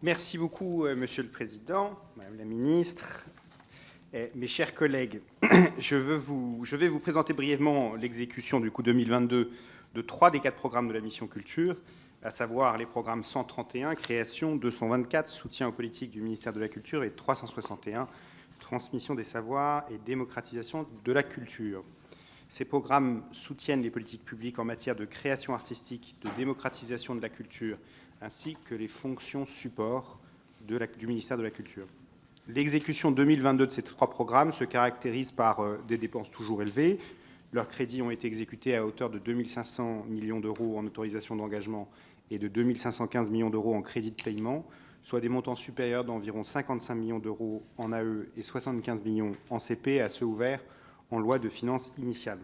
Merci beaucoup, Monsieur le Président, Madame la Ministre, mes chers collègues. Je vais vous présenter brièvement l'exécution du coût 2022 de 3 des 4 programmes de la mission culture, à savoir les programmes 131, création, 224, soutien aux politiques du ministère de la Culture et 361, transmission des savoirs et démocratisation de la culture. Ces programmes soutiennent les politiques publiques en matière de création artistique, de démocratisation de la culture, ainsi que les fonctions support du ministère de la Culture. L'exécution 2022 de ces 3 programmes se caractérise par des dépenses toujours élevées. Leurs crédits ont été exécutés à hauteur de 2 500 millions d'euros en autorisation d'engagement et de 2 515 millions d'euros en crédit de paiement, soit des montants supérieurs d'environ 55 millions d'euros en AE et 75 millions en CP à ceux ouverts en loi de finances initiale.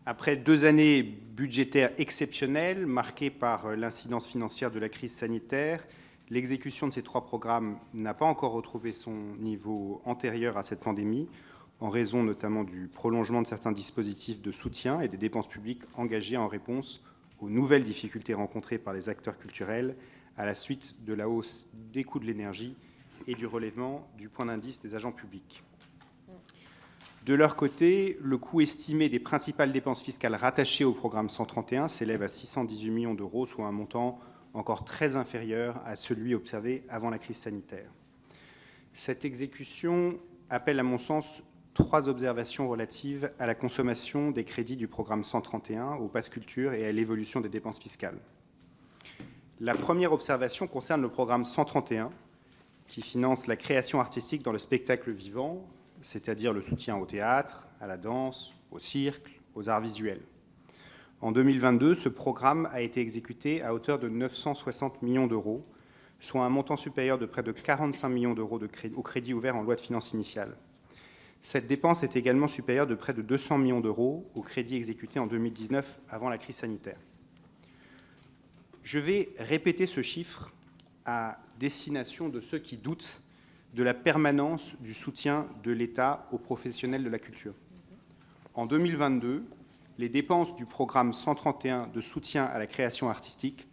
Après 2 années budgétaires exceptionnelles, marquées par l'incidence financière de la crise sanitaire, l'exécution de ces 3 programmes n'a pas encore retrouvé son niveau antérieur à cette pandémie, en raison notamment du prolongement de certains dispositifs de soutien et des dépenses publiques engagées en réponse aux nouvelles difficultés rencontrées par les acteurs culturels à la suite de la hausse des coûts de l'énergie et du relèvement du point d'indice des agents publics. De leur côté, le coût estimé des principales dépenses fiscales rattachées au programme 131 s'élève à 618 millions d'euros, soit un montant encore très inférieur à celui observé avant la crise sanitaire. Cette exécution appelle, à mon sens, 3 observations relatives à la consommation des crédits du programme 131, au Pass Culture et à l'évolution des dépenses fiscales. La première observation concerne le programme 131, qui finance la création artistique dans le spectacle vivant, c'est-à-dire le soutien au théâtre, à la danse, au cirque, aux arts visuels. En 2022, ce programme a été exécuté à hauteur de 960 millions d'euros, soit un montant supérieur de près de 45 millions d'euros au crédit ouvert en loi de finances initiale. Cette dépense est également supérieure de près de 200 millions d'euros au crédit exécuté en 2019 avant la crise sanitaire. Je vais répéter ce chiffre à destination de ceux qui doutent de la permanence du soutien de l'État aux professionnels de la culture. En 2022, les dépenses du programme 131 de soutien à la création artistique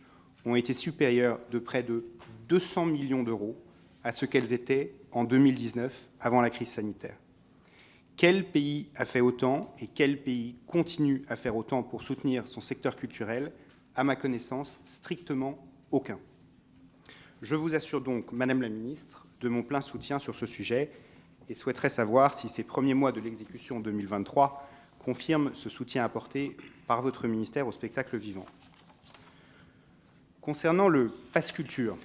ont été supérieures de près de 200 millions d'euros à ce qu'elles étaient en 2019, avant la crise sanitaire. Quel pays a fait autant et quel pays continue à faire autant pour soutenir son secteur culturel? À ma connaissance, strictement aucun. Je vous assure donc, Madame la Ministre, de mon plein soutien sur ce sujet et souhaiterais savoir si ces premiers mois de l'exécution 2023 confirment ce soutien apporté par votre ministère au spectacle vivant. Concernant le Pass Culture,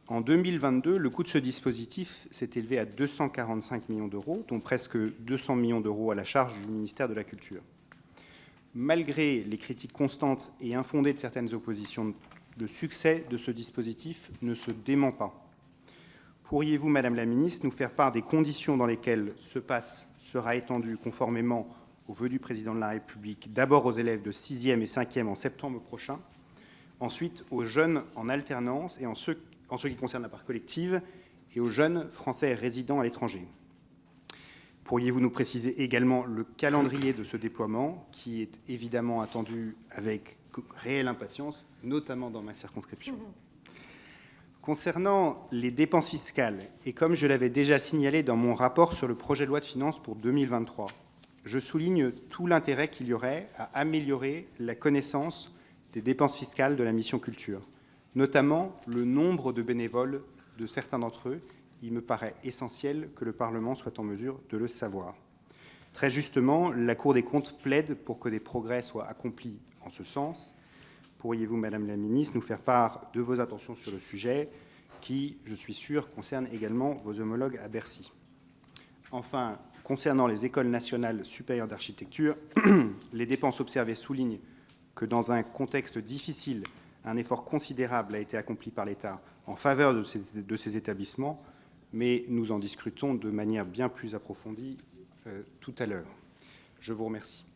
en 2022, le coût de ce dispositif s'est élevé à 245 millions d'euros, dont presque 200 millions d'euros à la charge du ministère de la Culture. Malgré les critiques constantes et infondées de certaines oppositions, le succès de ce dispositif ne se dément pas. Pourriez-vous, Madame la Ministre, nous faire part des conditions dans lesquelles ce pass sera étendu conformément aux vœux du Président de la République, d'abord aux élèves de 6e et 5e en septembre prochain, ensuite aux jeunes en alternance et en ce qui concerne la part collective, et aux jeunes Français résidant à l'étranger. Pourriez-vous nous préciser également le calendrier de ce déploiement, qui est évidemment attendu avec réelle impatience, notamment dans ma circonscription. Concernant les dépenses fiscales, et comme je l'avais déjà signalé dans mon rapport sur le projet de loi de finances pour 2023, je souligne tout l'intérêt qu'il y aurait à améliorer la connaissance des dépenses fiscales de la mission culture, notamment le nombre de bénévoles de certains d'entre eux. Il me paraît essentiel que le Parlement soit en mesure de le savoir. Très justement, la Cour des comptes plaide pour que des progrès soient accomplis en ce sens. Pourriez-vous, Madame la Ministre, nous faire part de vos intentions sur le sujet, qui, je suis sûr, concerne également vos homologues à Bercy. Enfin, concernant les écoles nationales supérieures d'architecture, les dépenses observées soulignent que dans un contexte difficile, un effort considérable a été accompli par l'État en faveur de ces établissements, mais nous en discutons de manière bien plus approfondie tout à l'heure. Je vous remercie.